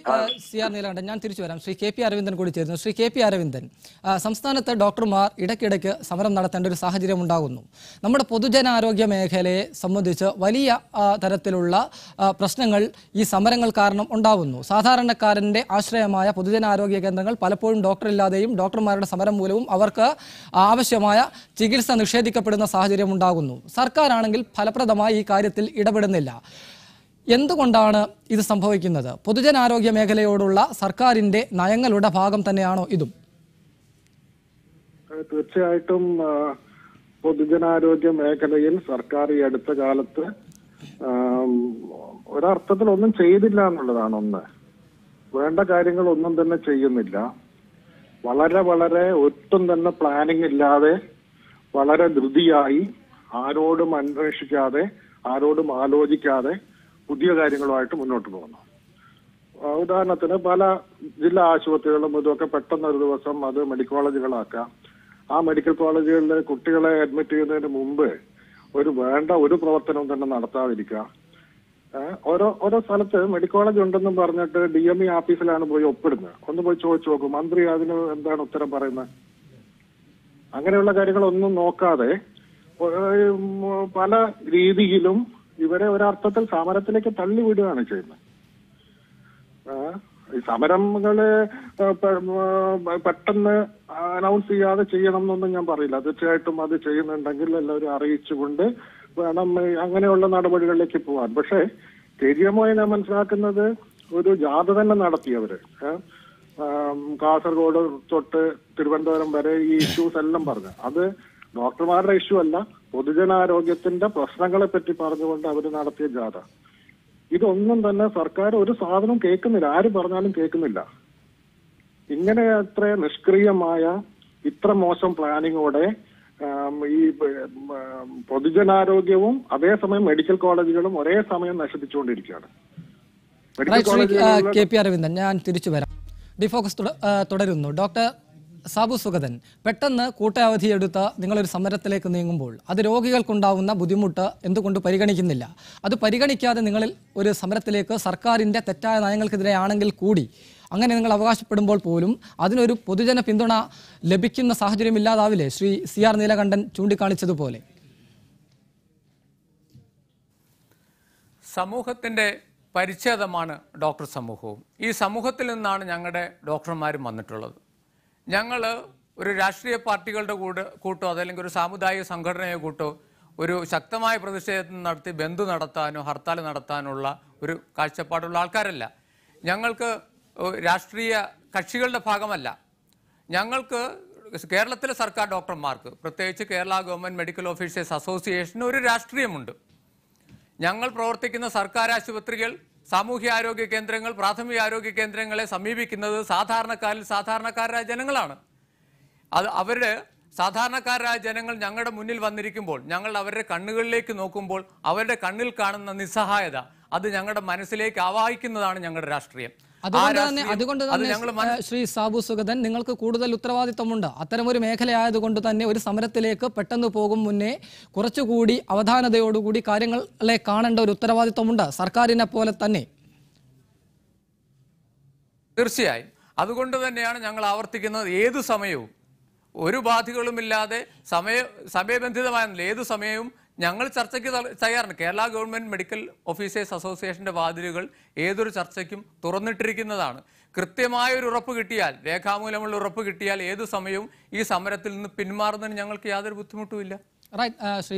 CR നീലകണ്ഠൻ, ഞാൻ തിരിച്ചു വരാം. ശ്രീ KP അരവിന്ദൻ കൂടി ചേരുന്നു. ശ്രീ KP അരവിന്ദൻ, സംസ്ഥാനത്തെ ഡോക്ടർമാർ ഇടയ്ക്കിടയ്ക്ക് സമരം നടത്തേണ്ട ഒരു സാഹചര്യം ഉണ്ടാകുന്നു. നമ്മുടെ പൊതുജനാരോഗ്യ മേഖലയെ സംബന്ധിച്ച് വലിയ തരത്തിലുള്ള പ്രശ്നങ്ങൾ ഈ സമരങ്ങൾ കാരണം ഉണ്ടാകുന്നു. സാധാരണക്കാരന്റെ ആശ്രയമായ പൊതുജനാരോഗ്യ കേന്ദ്രങ്ങൾ പലപ്പോഴും ഡോക്ടറില്ലാതെയും ഡോക്ടർമാരുടെ സമരം മൂലവും അവർക്ക് ആവശ്യമായ ചികിത്സ നിഷേധിക്കപ്പെടുന്ന സാഹചര്യം ഉണ്ടാകുന്നു. സർക്കാരാണെങ്കിൽ ഫലപ്രദമായി ഈ കാര്യത്തിൽ ഇടപെടുന്നില്ല. എന്തുകൊണ്ടാണ് ഇത് സംഭവിക്കുന്നത്? പൊതുജനാരോഗ്യ മേഖലയോടുള്ള സർക്കാരിന്റെ നയങ്ങളുടെ ഭാഗം തന്നെയാണോ ഇതും? തീർച്ചയായിട്ടും പൊതുജനാരോഗ്യ മേഖലയിൽ സർക്കാർ ഈ അടുത്ത കാലത്ത് ഒരർത്ഥത്തിൽ ഒന്നും ചെയ്തില്ല എന്നുള്ളതാണ് ഒന്ന്. വേണ്ട കാര്യങ്ങളൊന്നും തന്നെ ചെയ്യുന്നില്ല. വളരെ ഒട്ടും തന്നെ പ്ലാനിങ് ഇല്ലാതെ വളരെ ധൃതിയായി ആരോടും അന്വേഷിക്കാതെ ആരോടും ആലോചിക്കാതെ പുതിയ കാര്യങ്ങളുമായിട്ട് മുന്നോട്ട് പോകുന്നു. ഉദാഹരണത്തിന് പല ജില്ലാ ആശുപത്രികളും ഇതൊക്കെ പെട്ടെന്ന് ഒരു ദിവസം അത് മെഡിക്കൽ കോളേജുകളാക്കാം. ആ മെഡിക്കൽ കോളേജുകളിൽ കുട്ടികളെ അഡ്മിറ്റ് ചെയ്യുന്നതിന് മുമ്പ് ഒരു പ്രവർത്തനവും തന്നെ നടത്താതിരിക്കുക. ഓരോ സ്ഥലത്ത് മെഡിക്കൽ കോളേജ് ഉണ്ടെന്നും പറഞ്ഞിട്ട് DME ഓഫീസിലാണ് പോയി ഒപ്പിടുന്നത്. ഒന്ന് പോയി ചോദിച്ചു നോക്കും, മന്ത്രി അതിന് എന്താണ് ഉത്തരം പറയുന്നത്? അങ്ങനെയുള്ള കാര്യങ്ങളൊന്നും നോക്കാതെ പല രീതിയിലും ഇവരെ ഒരർത്ഥത്തിൽ സമരത്തിലേക്ക് തള്ളിവിടുകയാണ് ചെയ്യുന്നത്. ഈ സമരങ്ങള് പെട്ടെന്ന് അനൗൺസ് ചെയ്യാതെ ചെയ്യണം എന്നൊന്നും ഞാൻ പറയില്ല. തീർച്ചയായിട്ടും അത് ചെയ്യുന്നുണ്ടെങ്കിൽ എല്ലാവരും അറിയിച്ചുകൊണ്ട് വേണം അങ്ങനെയുള്ള നടപടികളിലേക്ക് പോവാൻ. പക്ഷേ KGMOയെ ഞാൻ മനസ്സിലാക്കുന്നത് ഒരു ജാഥ തന്നെ നടത്തിയവര് കാസർഗോഡ് തൊട്ട് തിരുവനന്തപുരം വരെ ഈ ഇഷ്യൂസ് എല്ലാം പറഞ്ഞു. അത് ഡോക്ടർമാരുടെ ഇഷ്യൂ അല്ല, പൊതുജനാരോഗ്യത്തിന്റെ പ്രശ്നങ്ങളെ പറ്റി പറഞ്ഞുകൊണ്ട് അവർ നടത്തിയ ജാഥ. ഇതൊന്നും തന്നെ സർക്കാർ ഒരു സാധനം കേൾക്കുന്നില്ല, ആര് പറഞ്ഞാലും കേൾക്കുന്നില്ല. ഇങ്ങനെ അത്ര നിഷ്ക്രിയമായ ഇത്ര മോശം പ്ലാനിങ്ങോടെ ഈ പൊതുജനാരോഗ്യവും അതേസമയം മെഡിക്കൽ കോളേജുകളും ഒരേ സമയം നശിപ്പിച്ചുകൊണ്ടിരിക്കുകയാണ്. കെ പി അരവിന്ദൻ, ഞാൻ തിരിച്ചു വരാം. ഡിഫോക്കസ് തുടരുന്നു. ഡോക്ടർ സാബു സുഗതൻ, പെട്ടെന്ന് കൂട്ടയവധിയെടുത്ത് നിങ്ങളൊരു സമരത്തിലേക്ക് നീങ്ങുമ്പോൾ അത് രോഗികൾക്കുണ്ടാവുന്ന ബുദ്ധിമുട്ട് എന്തുകൊണ്ട് പരിഗണിക്കുന്നില്ല? അത് പരിഗണിക്കാതെ നിങ്ങളിൽ ഒരു സമരത്തിലേക്ക് സർക്കാരിൻ്റെ തെറ്റായ നയങ്ങൾക്കെതിരെ ആണെങ്കിൽ കൂടി അങ്ങനെ നിങ്ങൾ അവകാശപ്പെടുമ്പോൾ പോലും അതിനൊരു പൊതുജന പിന്തുണ ലഭിക്കുന്ന സാഹചര്യം ഇല്ലാതാവില്ലേ? ശ്രീ CR നീലകണ്ഠൻ ചൂണ്ടിക്കാണിച്ചതുപോലെ സമൂഹത്തിൻ്റെ പരിച്ഛേദമാണ് ഡോക്ടർ സമൂഹവും. ഈ സമൂഹത്തിൽ നിന്നാണ് ഞങ്ങളുടെ ഡോക്ടർമാരും വന്നിട്ടുള്ളത്. ഞങ്ങൾ ഒരു രാഷ്ട്രീയ പാർട്ടികളുടെ കൂട്ടോ അതല്ലെങ്കിൽ ഒരു സാമുദായിക സംഘടനയോ കൂട്ടോ ഒരു ശക്തമായ പ്രതിഷേധം നടത്തി ബന്ദ് നടത്താനോ ഹർത്താൽ നടത്താനുള്ള ഒരു കാഴ്ചപ്പാടുള്ള ആൾക്കാരല്ല. ഞങ്ങൾക്ക് രാഷ്ട്രീയ കക്ഷികളുടെ ഭാഗമല്ല. ഞങ്ങൾക്ക് കേരളത്തിലെ സർക്കാർ ഡോക്ടർമാർക്ക്, പ്രത്യേകിച്ച് കേരള ഗവൺമെൻറ് മെഡിക്കൽ ഓഫീസേഴ്സ് അസോസിയേഷന് ഒരു രാഷ്ട്രീയമുണ്ട്. ഞങ്ങൾ പ്രവർത്തിക്കുന്ന സർക്കാർ ആശുപത്രികൾ, സാമൂഹ്യാരോഗ്യ കേന്ദ്രങ്ങൾ, പ്രാഥമിക ആരോഗ്യ കേന്ദ്രങ്ങളെ സമീപിക്കുന്നത് സാധാരണക്കാരായ ജനങ്ങളാണ്. അവരുടെ സാധാരണക്കാരായ ജനങ്ങൾ ഞങ്ങളുടെ മുന്നിൽ വന്നിരിക്കുമ്പോൾ ഞങ്ങൾ അവരുടെ കണ്ണുകളിലേക്ക് നോക്കുമ്പോൾ അവരുടെ കണ്ണിൽ കാണുന്ന നിസ്സഹായത അത് ഞങ്ങളുടെ മനസ്സിലേക്ക് ആവാഹിക്കുന്നതാണ് ഞങ്ങളുടെ രാഷ്ട്രീയം. അതുകൊണ്ട് തന്നെ ശ്രീ സാബു സുഗതൻ, നിങ്ങൾക്ക് കൂടുതൽ ഉത്തരവാദിത്വമുണ്ട്. അത്തരമൊരു മേഖലയായതുകൊണ്ട് തന്നെ ഒരു സമരത്തിലേക്ക് പെട്ടെന്ന് പോകും മുന്നേ കുറച്ചുകൂടി അവധാനതയോടുകൂടി കാര്യങ്ങളെ കാണേണ്ട ഒരു ഉത്തരവാദിത്വമുണ്ട് സർക്കാരിനെ പോലെ തന്നെ. തീർച്ചയായും. അതുകൊണ്ട് തന്നെയാണ് ഞങ്ങൾ ആവർത്തിക്കുന്നത്, ഏതു സമയവും ഒരു ബാധകളുമില്ലാതെ സമയബന്ധിതമായ ഏതു സമയവും ഞങ്ങൾ ചർച്ചയ്ക്ക് തയ്യാറാണ്. കേരള ഗവൺമെൻറ് മെഡിക്കൽ ഓഫീസേഴ്സ് അസോസിയേഷൻ്റെ വാതിലുകൾ ഏതൊരു ചർച്ചയ്ക്കും തുറന്നിട്ടിരിക്കുന്നതാണ്. കൃത്യമായ ഒരു ഉറപ്പ് കിട്ടിയാൽ, രേഖാമൂലമുള്ള ഉറപ്പ് കിട്ടിയാൽ ഏതു സമയവും ഈ സമരത്തിൽ നിന്ന് പിന്മാറുന്നതിന് ഞങ്ങൾക്ക് യാതൊരു ബുദ്ധിമുട്ടുമില്ല. റൈറ്റ് ശ്രീ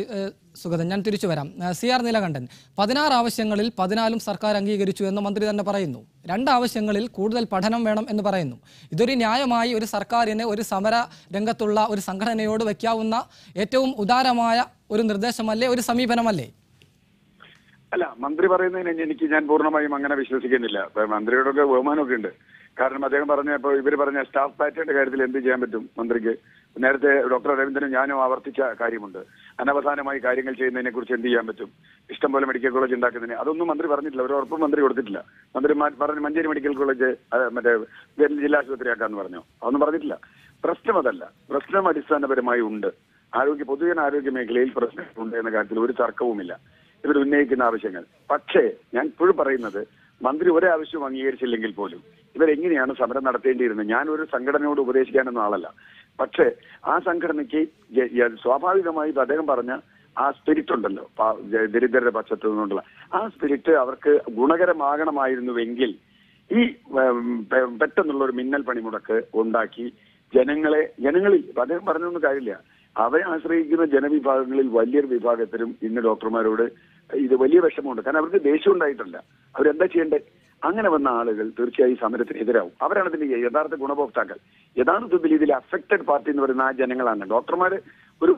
സുഗതൻ, ഞാൻ തിരിച്ചു വരാം. CR നീലകണ്ഠൻ, 16 ആവശ്യങ്ങളിൽ 14 സർക്കാർ അംഗീകരിച്ചു എന്ന് മന്ത്രി തന്നെ പറയുന്നു. 2 ആവശ്യങ്ങളിൽ കൂടുതൽ പഠനം വേണം എന്ന് പറയുന്നു. ഇതൊരു ന്യായമായി ഒരു സർക്കാരിന് ഒരു സമര രംഗത്തുള്ള ഒരു സംഘടനയോട് വയ്ക്കാവുന്ന ഏറ്റവും ഉദാരമായ ഒരു നിർദ്ദേശമല്ലേ, ഒരു സമീപനമല്ലേ? അല്ല, മന്ത്രി പറയുന്നതിന് ഞാൻ പൂർണ്ണമായും അങ്ങനെ വിശ്വസിക്കുന്നില്ല. മന്ത്രിയോടൊക്കെ ബഹുമാനമൊക്കെ ഉണ്ട്. കാരണം അദ്ദേഹം പറഞ്ഞപ്പോൾ ഇവർ പറഞ്ഞ സ്റ്റാഫ് പാറ്റേണിന്റെ കാര്യത്തിൽ എന്ത് ചെയ്യാൻ പറ്റും മന്ത്രിക്ക്? നേരത്തെ ഡോക്ടർ രവീന്ദ്രനും ഞാനും ആവർത്തിച്ച കാര്യമുണ്ട്. അനവധാനമായി കാര്യങ്ങൾ ചെയ്യുന്നതിനെ കുറിച്ച് എന്ത് ചെയ്യാൻ പറ്റും? ഇഷ്ടംപോലെ മെഡിക്കൽ കോളേജ് ഉണ്ടാക്കുന്നതിന് അതൊന്നും മന്ത്രി പറഞ്ഞിട്ടില്ല. ഒരു ഉറപ്പും മന്ത്രി കൊടുത്തിട്ടില്ല. മന്ത്രി പറഞ്ഞു മഞ്ചേരി മെഡിക്കൽ കോളേജ് മറ്റേ ജില്ലാ ആശുപത്രിയാക്കാന്ന് പറഞ്ഞു. അതൊന്നും പറഞ്ഞിട്ടില്ല. പ്രശ്നം അതല്ല. പ്രശ്നം അടിസ്ഥാനപരമായി ഉണ്ട്. പൊതുജന ആരോഗ്യ മേഖലയിൽ പ്രശ്നമുണ്ട് എന്ന കാര്യത്തിൽ ഒരു തർക്കവുമില്ല. ഇവർ ഉന്നയിക്കുന്ന ആവശ്യങ്ങൾ. പക്ഷേ ഞാൻ ഇപ്പോഴും പറയുന്നത്, മന്ത്രി ഒരാവശ്യവും അംഗീകരിച്ചില്ലെങ്കിൽ പോലും ഇവരെങ്ങനെയാണ് സമരം നടത്തേണ്ടിയിരുന്നത്? ഞാൻ ഒരു സംഘടനയോട് ഉപദേശിക്കാനൊന്നും ആളല്ല. പക്ഷേ ആ സംഘടനയ്ക്ക് സ്വാഭാവികമായി അദ്ദേഹം പറഞ്ഞ ആ സ്പിരിറ്റ് ഉണ്ടല്ലോ, ദരിദ്രരുടെ പക്ഷത്തു നിന്നുള്ള ആ സ്പിരിറ്റ് അവർക്ക് ഗുണകരമാകണമായിരുന്നുവെങ്കിൽ ഈ പെട്ടെന്നുള്ള ഒരു മിന്നൽ പണിമുടക്ക് ഉണ്ടാക്കി ജനങ്ങളിൽ അദ്ദേഹം പറഞ്ഞൊന്നും കാര്യമില്ല. അവരെ ആശ്രയിക്കുന്ന ജനവിഭാഗങ്ങളിൽ വലിയൊരു വിഭാഗത്തിലും ഇന്ന് ഡോക്ടർമാരോട് ഇത് വലിയ വിഷമമുണ്ട്. കാരണം അവർക്ക് ദേഷ്യം ഉണ്ടായിട്ടല്ല. അവരെന്താ ചെയ്യേണ്ടത്? അങ്ങനെ വന്ന ആളുകൾ തീർച്ചയായും സമരത്തിന് എതിരാവും. അവരാണ് ഇതിന്റെ യഥാർത്ഥ ഗുണഭോക്താക്കൾ. യഥാർത്ഥത്തിൽ ഇതിൽ അഫക്റ്റഡ് പാർട്ടി എന്ന് പറയുന്ന ആ ജനങ്ങളാണ്. ഡോക്ടർമാർ ഒരു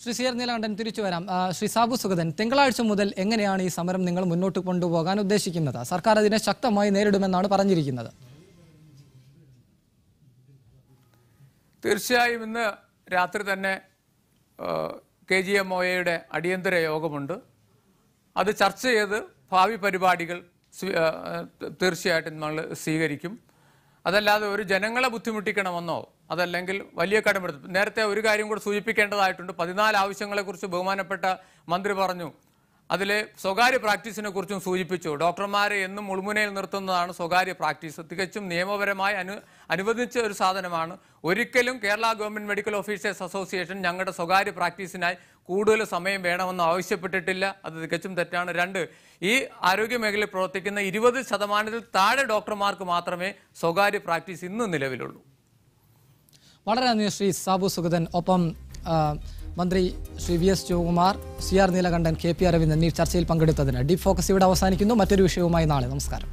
ശ്രീ CR നീലകണ്ഠൻ, തിരിച്ചു വരാം. ശ്രീ സാബു സുഗതൻ, തിങ്കളാഴ്ച മുതൽ എങ്ങനെയാണ് ഈ സമരം നിങ്ങൾ മുന്നോട്ട് കൊണ്ടുപോകാൻ ഉദ്ദേശിക്കുന്നത്? സർക്കാർ അതിനെ ശക്തമായി നേരിടുമെന്നാണ് പറഞ്ഞിരിക്കുന്നത്. തീർച്ചയായും ഇന്ന് രാത്രി തന്നെ KGMOAയുടെ അടിയന്തര യോഗമുണ്ട്. അത് ചർച്ച ചെയ്ത് ഭാവി പരിപാടികൾ തീർച്ചയായിട്ടും നമ്മൾ സ്വീകരിക്കും. അതല്ലാതെ ഒരു ജനങ്ങളെ ബുദ്ധിമുട്ടിക്കണമെന്നോ അതല്ലെങ്കിൽ വലിയ കടമെടുത്ത്, നേരത്തെ ഒരു കാര്യം കൂടെ സൂചിപ്പിക്കേണ്ടതായിട്ടുണ്ട്. 14 ആവശ്യങ്ങളെക്കുറിച്ച് ബഹുമാനപ്പെട്ട മന്ത്രി പറഞ്ഞു. അതിലെ സ്വകാര്യ പ്രാക്ടീസിനെ കുറിച്ചും സൂചിപ്പിച്ചു. ഡോക്ടർമാരെ എന്നും മുൾമുനയിൽ നിർത്തുന്നതാണ് സ്വകാര്യ പ്രാക്ടീസ്. തികച്ചും നിയമപരമായി അനുവദിച്ച ഒരു സാധനമാണ്. ഒരിക്കലും Kerala government medical officers association ഞങ്ങളുടെ സ്വകാര്യ പ്രാക്ടീസിനായി കൂടുതൽ സമയം വേണമെന്ന് ആവശ്യപ്പെട്ടിട്ടില്ല. അത് തികച്ചും തെറ്റാണ്. 2, ഈ ആരോഗ്യ മേഖലയിൽ പ്രവർത്തിക്കുന്ന 20% താഴെ ഡോക്ടർമാർക്ക് മാത്രമേ സ്വകാര്യ പ്രാക്ടീസ് ഇന്ന് നിലവിലുള്ളൂ. വളരെ നന്ദി ശ്രീ സാബു സുഗതൻ. ഒപ്പം മന്ത്രി Shri VS Shivakumar, CR Neelakantan, KP Aravindan ഈ ചർച്ചയിൽ പങ്കെടുത്തതിന്. ഡീപ് ഫോക്കസ് ഇവിടെ അവസാനിക്കുന്നു. മറ്റൊരു വിഷയവുമായി നാളെ. നമസ്കാരം.